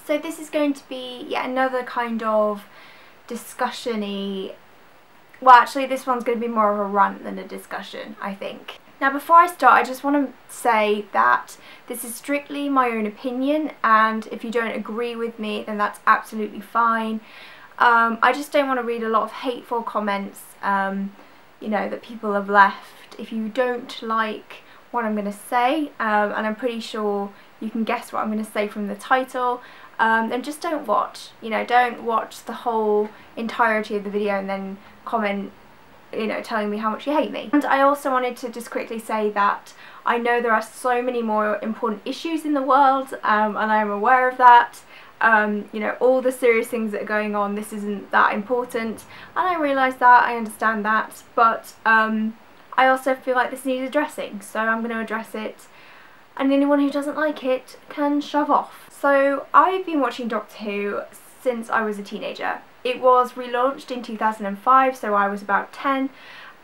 So this is going to be yet another kind of discussion-y, well actually this one's going to be more of a rant than a discussion, I think. Now before I start, I just want to say that this is strictly my own opinion, and if you don't agree with me then that's absolutely fine. I just don't want to read a lot of hateful comments you know, that people have left. If you don't like what I'm going to say, and I'm pretty sure you can guess what I'm going to say from the title, then just don't watch. You know, don't watch the whole entirety of the video and then comment, you know, telling me how much you hate me. And I also wanted to just quickly say that I know there are so many more important issues in the world, and I am aware of that. You know, all the serious things that are going on, this isn't that important, and I realise that, I understand that, but I also feel like this needs addressing, so I'm going to address it, and anyone who doesn't like it can shove off. So I've been watching Doctor Who since I was a teenager. It was relaunched in 2005, so I was about 10,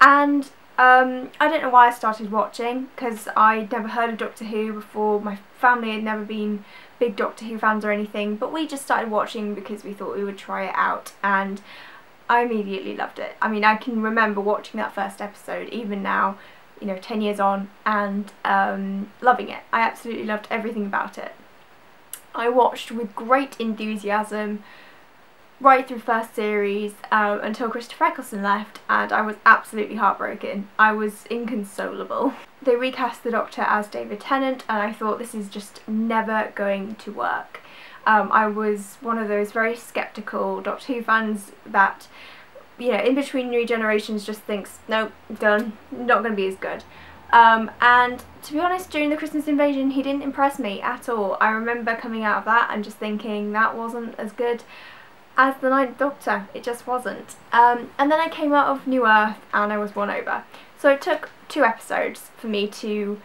and I don't know why I started watching, because I'd never heard of Doctor Who before. My family had never been big Doctor Who fans or anything, but we just started watching because we thought we would try it out, and I immediately loved it. I mean, I can remember watching that first episode even now, you know, 10 years on, and loving it. I absolutely loved everything about it. I watched with great enthusiasm right through first series until Christopher Eccleston left, and I was absolutely heartbroken. I was inconsolable. They recast the Doctor as David Tennant, and I thought this is just never going to work. I was one of those very sceptical Doctor Who fans that, you know, in between new generations just thinks, nope, done, not going to be as good. And to be honest, during the Christmas Invasion he didn't impress me at all. I remember coming out of that and just thinking that wasn't as good as the Ninth Doctor. It just wasn't. And then I came out of New Earth and I was won over. So it took 2 episodes for me to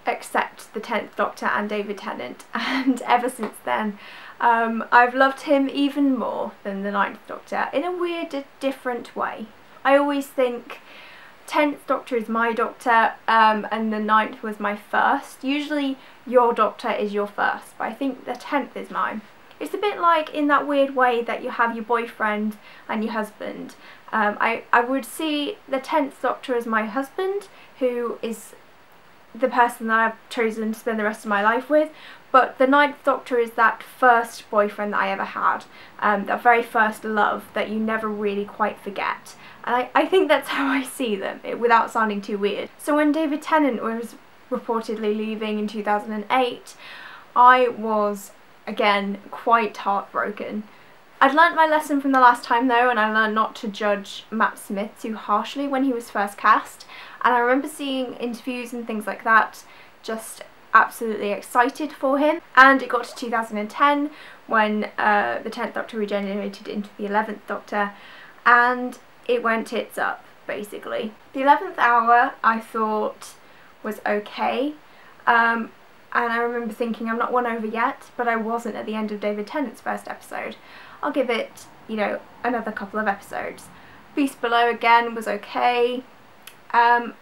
accept the 10th Doctor and David Tennant, and ever since then I've loved him even more than the 9th Doctor, in a weird, different way. I always think 10th Doctor is my Doctor, and the 9th was my first. Usually your Doctor is your first, but I think the 10th is mine. It's a bit like in that weird way that you have your boyfriend and your husband. I would see the 10th Doctor as my husband, who is the person that I've chosen to spend the rest of my life with, but the 9th Doctor is that first boyfriend that I ever had, that very first love that you never really quite forget. And I think that's how I see them, without sounding too weird. So when David Tennant was reportedly leaving in 2008, I was, again, quite heartbroken. I'd learnt my lesson from the last time though, and I learned not to judge Matt Smith too harshly when he was first cast, and I remember seeing interviews and things like that, just absolutely excited for him. And it got to 2010 when the 10th Doctor regenerated into the 11th Doctor, and it went tits up, basically. The 11th hour I thought was okay, and I remember thinking I'm not won over yet, but I wasn't at the end of David Tennant's first episode. I'll give it, you know, another couple of episodes. Beast Below again was okay. I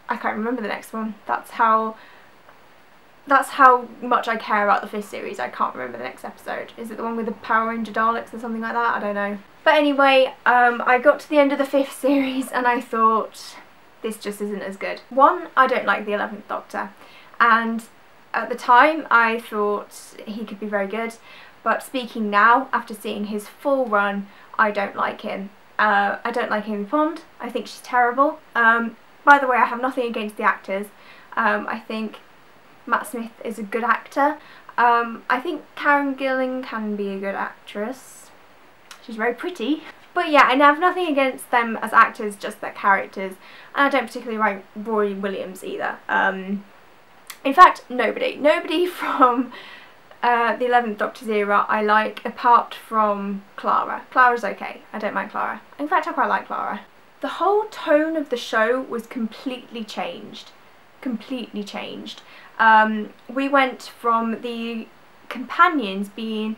can't remember the next one. That's how much I care about the 5th series. I can't remember the next episode. Is it the one with the Power Ranger Daleks or something like that? I don't know. But anyway, I got to the end of the 5th series and I thought, this just isn't as good. One, I don't like the 11th Doctor, and at the time I thought he could be very good, but speaking now, after seeing his full run, I don't like him. I don't like Amy Pond. I think she's terrible. By the way, I have nothing against the actors. I think Matt Smith is a good actor. I think Karen Gillan can be a good actress. She's very pretty. But yeah, I have nothing against them as actors, just their characters. And I don't particularly like Rory Williams either. In fact, nobody from the 11th Doctor's era I like, apart from Clara. Clara's okay. I don't mind Clara. In fact, I quite like Clara. The whole tone of the show was completely changed. Completely changed. We went from the companions being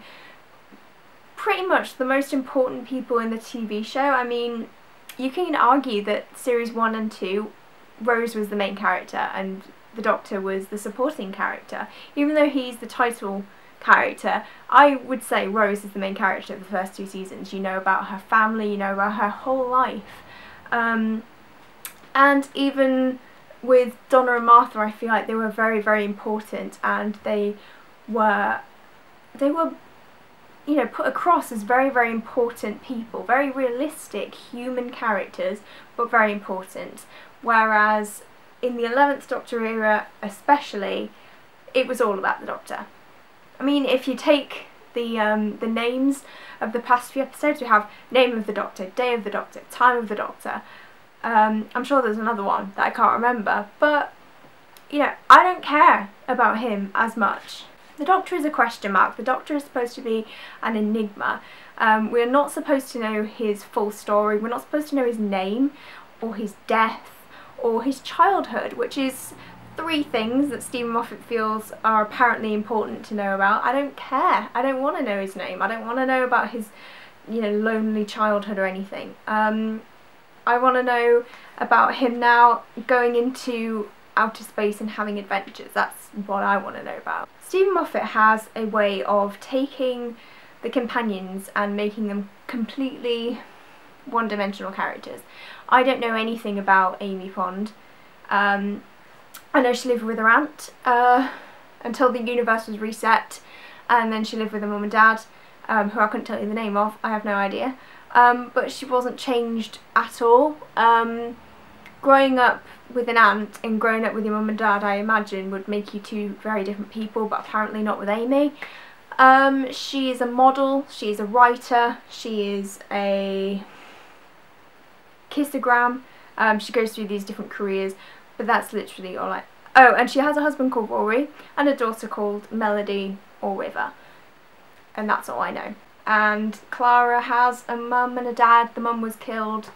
pretty much the most important people in the TV show. I mean, you can argue that series 1 and 2, Rose was the main character and the Doctor was the supporting character. Even though he's the title character, I would say Rose is the main character of the first 2 seasons. You know about her family, you know about her whole life. And even with Donna and Martha, I feel like they were very, very important, and they were you know, put across as very, very important people, very realistic human characters, but very important. Whereas in the 11th Doctor era especially, it was all about the Doctor. I mean, if you take the names of the past few episodes, we have Name of the Doctor, Day of the Doctor, Time of the Doctor. I'm sure there's another one that I can't remember, but you know, I don't care about him as much. The Doctor is a question mark. The Doctor is supposed to be an enigma. We're not supposed to know his full story. We're not supposed to know his name, or his death, or his childhood, which is 3 things that Stephen Moffat feels are apparently important to know about. I don't care. I don't want to know his name. I don't want to know about his, you know, lonely childhood or anything. I want to know about him now going into outer space and having adventures. That's what I want to know about. Stephen Moffat has a way of taking the companions and making them completely one-dimensional characters. I don't know anything about Amy Pond. I know she lived with her aunt until the universe was reset, and then she lived with her mum and dad, who I couldn't tell you the name of. I have no idea. But she wasn't changed at all. Growing up with an aunt and growing up with your mum and dad, I imagine, would make you 2 very different people, but apparently not with Amy. She is a model, she is a writer, she is a kissogram. She goes through these different careers, but that's literally all I... Oh, and she has a husband called Rory and a daughter called Melody or River. And that's all I know. And Clara has a mum and a dad. The mum was killed.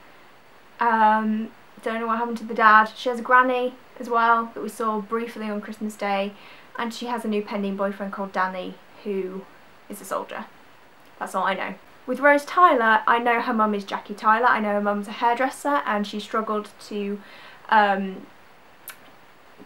Don't know what happened to the dad. She has a granny as well that we saw briefly on Christmas Day, and she has a new pending boyfriend called Danny, who is a soldier. That's all I know. With Rose Tyler, I know her mum is Jackie Tyler. I know her mum's a hairdresser, and she struggled to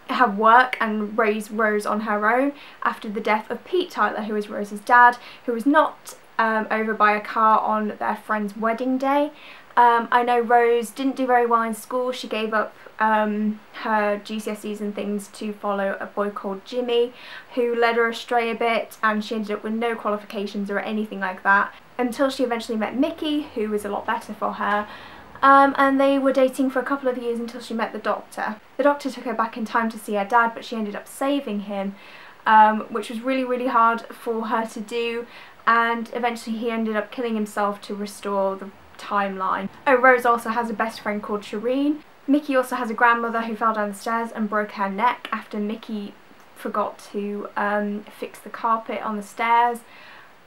have work and raise Rose on her own after the death of Pete Tyler, who is Rose's dad, who was knocked over by a car on their friend's wedding day. I know Rose didn't do very well in school. She gave up her GCSEs and things to follow a boy called Jimmy, who led her astray a bit, and she ended up with no qualifications or anything like that until she eventually met Mickey, who was a lot better for her. And they were dating for a couple of years until she met the Doctor. The Doctor took her back in time to see her dad, but she ended up saving him, which was really, really hard for her to do, and eventually he ended up killing himself to restore the timeline. Oh, Rose also has a best friend called Shireen. Mickey also has a grandmother who fell down the stairs and broke her neck after Mickey forgot to fix the carpet on the stairs.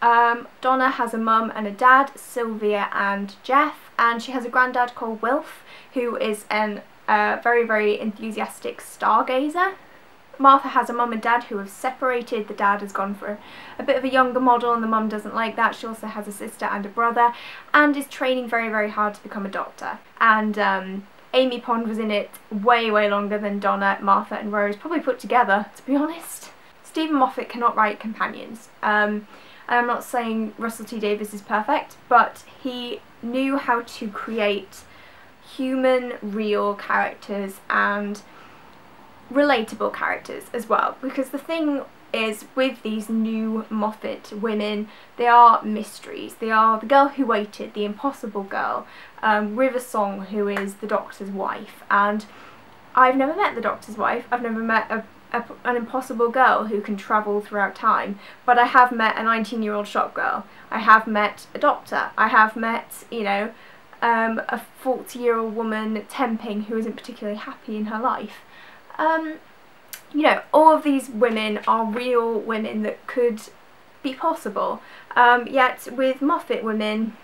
Donna has a mum and a dad, Sylvia and Jeff, and she has a granddad called Wilf, who is an very, very enthusiastic stargazer. Martha has a mum and dad who have separated. The dad has gone for a bit of a younger model and the mum doesn't like that. She also has a sister and a brother and is training very, very hard to become a doctor. And Amy Pond was in it way, way longer than Donna, Martha and Rose probably put together, to be honest. Stephen Moffat cannot write companions. I'm not saying Russell T Davies is perfect, but he knew how to create human, real characters and relatable characters as well, because the thing is with these new Moffat women, they are mysteries. They are the girl who waited, the impossible girl, River Song, who is the Doctor's wife, and I've never met the Doctor's wife. I've never met an impossible girl who can travel throughout time, but I have met a 19-year-old shop girl. I have met a doctor. I have met, you know, a 40-year-old woman temping who isn't particularly happy in her life. You know, all of these women are real women that could be possible, yet with Moffat women,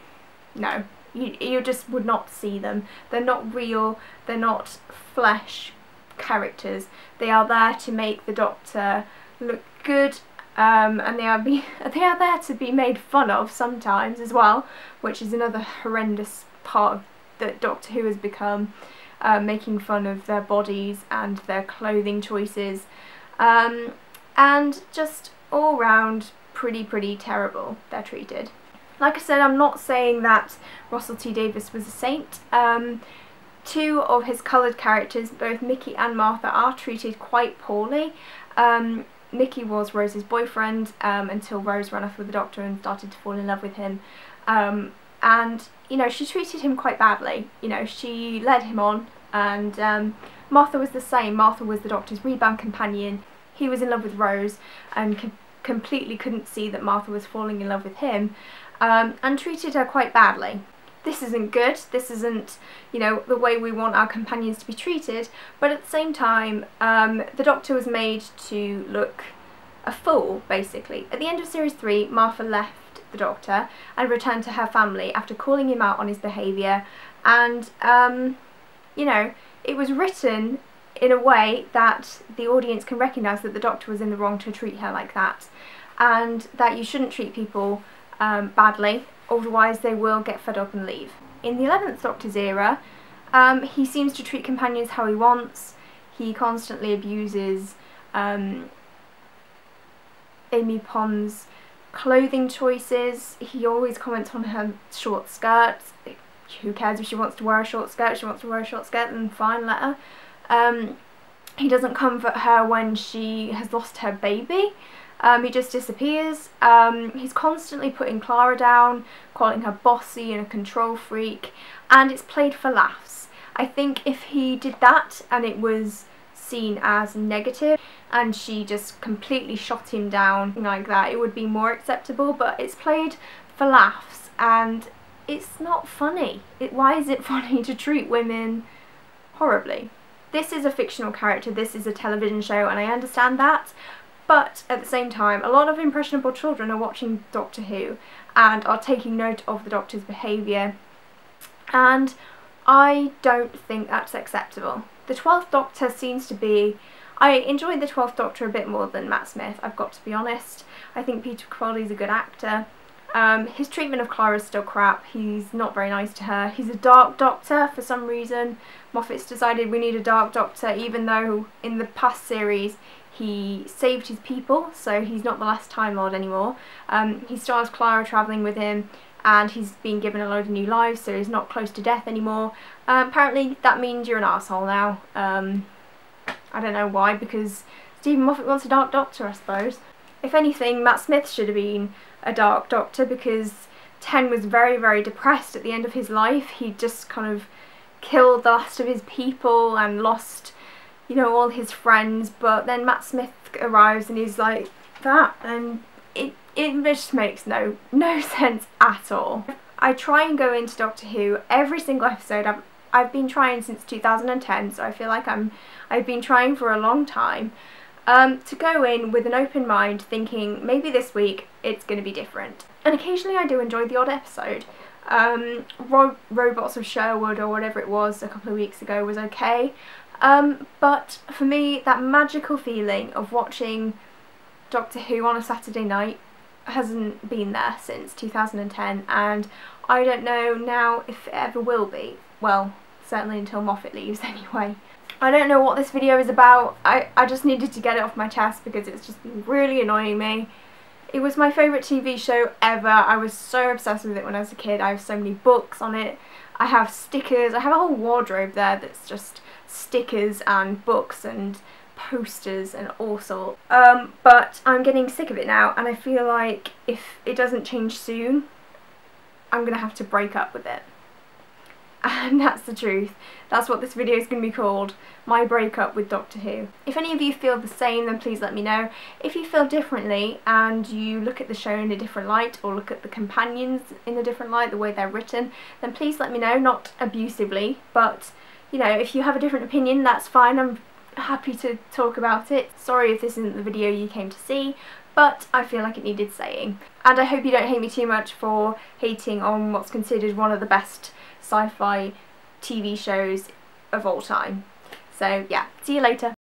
no, you just would not see them. They're not real, they're not flesh characters. They are there to make the Doctor look good, and they are there to be made fun of sometimes as well, which is another horrendous part of that Doctor Who has become. making fun of their bodies and their clothing choices, and just all round pretty terrible they're treated. Like I said, I'm not saying that Russell T Davies was a saint. Two of his coloured characters, both Mickey and Martha, are treated quite poorly. Mickey was Rose's boyfriend until Rose ran off with the Doctor and started to fall in love with him. And, you know, she treated him quite badly. You know, she led him on, and Martha was the same. Martha was the Doctor's rebound companion. He was in love with Rose and completely couldn't see that Martha was falling in love with him, and treated her quite badly. This isn't good, this isn't, you know, the way we want our companions to be treated, but at the same time, the Doctor was made to look a fool, basically. At the end of Series 3, Martha left the Doctor and returned to her family after calling him out on his behaviour, and, you know, it was written in a way that the audience can recognise that the Doctor was in the wrong to treat her like that, and that you shouldn't treat people badly, otherwise they will get fed up and leave. In the 11th Doctor's era, he seems to treat companions how he wants. He constantly abuses Amy Pond's clothing choices. He always comments on her short skirts. Who cares if she wants to wear a short skirt? She wants to wear a short skirt, then fine, let her. He doesn't comfort her when she has lost her baby. He just disappears. He's constantly putting Clara down, calling her bossy and a control freak, and it's played for laughs. I think if he did that and it was seen as negative and she just completely shot him down like that, it would be more acceptable, but it's played for laughs and it's not funny. Why is it funny to treat women horribly? This is a fictional character, this is a television show, and I understand that, but at the same time, a lot of impressionable children are watching Doctor Who and are taking note of the Doctor's behaviour, and I don't think that's acceptable. The 12th Doctor seems to be... I enjoyed the 12th Doctor a bit more than Matt Smith, I've got to be honest. I think Peter Capaldi's a good actor. His treatment of Clara is still crap. He's not very nice to her. He's a dark Doctor for some reason. Moffat's decided we need a dark Doctor, even though in the past series he saved his people, so he's not the last Time Lord anymore. He still has Clara travelling with him, and he's been given a load of new lives, so he's not close to death anymore. Apparently that means you're an arsehole now. I don't know why, because Stephen Moffat wants a dark Doctor, I suppose. If anything, Matt Smith should have been a dark Doctor, because Ten was very depressed at the end of his life. He just kind of killed the last of his people and lost, you know, all his friends, but then Matt Smith arrives and he's like that, and it just makes no sense at all. I try and go into Doctor Who every single episode. I've been trying since 2010, so I feel like I've been trying for a long time, to go in with an open mind, thinking maybe this week it's going to be different. And occasionally I do enjoy the odd episode. Robots of Sherwood, or whatever it was a couple of weeks ago, was okay. But for me, that magical feeling of watching Doctor Who on a Saturday night hasn't been there since 2010, and I don't know now if it ever will be. Well, certainly until Moffat leaves anyway. I don't know what this video is about. I just needed to get it off my chest because it's just been really annoying me. It was my favourite TV show ever. I was so obsessed with it when I was a kid. I have so many books on it. I have stickers. I have a whole wardrobe there that's just stickers and books and posters and all sorts. But I'm getting sick of it now, and I feel like if it doesn't change soon, I'm going to have to break up with it. And that's the truth. That's what this video is going to be called, my breakup with Doctor Who. If any of you feel the same, then please let me know. If you feel differently and you look at the show in a different light, or look at the companions in a different light, the way they're written, then please let me know, not abusively, but you know, if you have a different opinion, that's fine. I'm happy to talk about it. Sorry if this isn't the video you came to see, but I feel like it needed saying. And I hope you don't hate me too much for hating on what's considered one of the best sci-fi TV shows of all time. So yeah, see you later.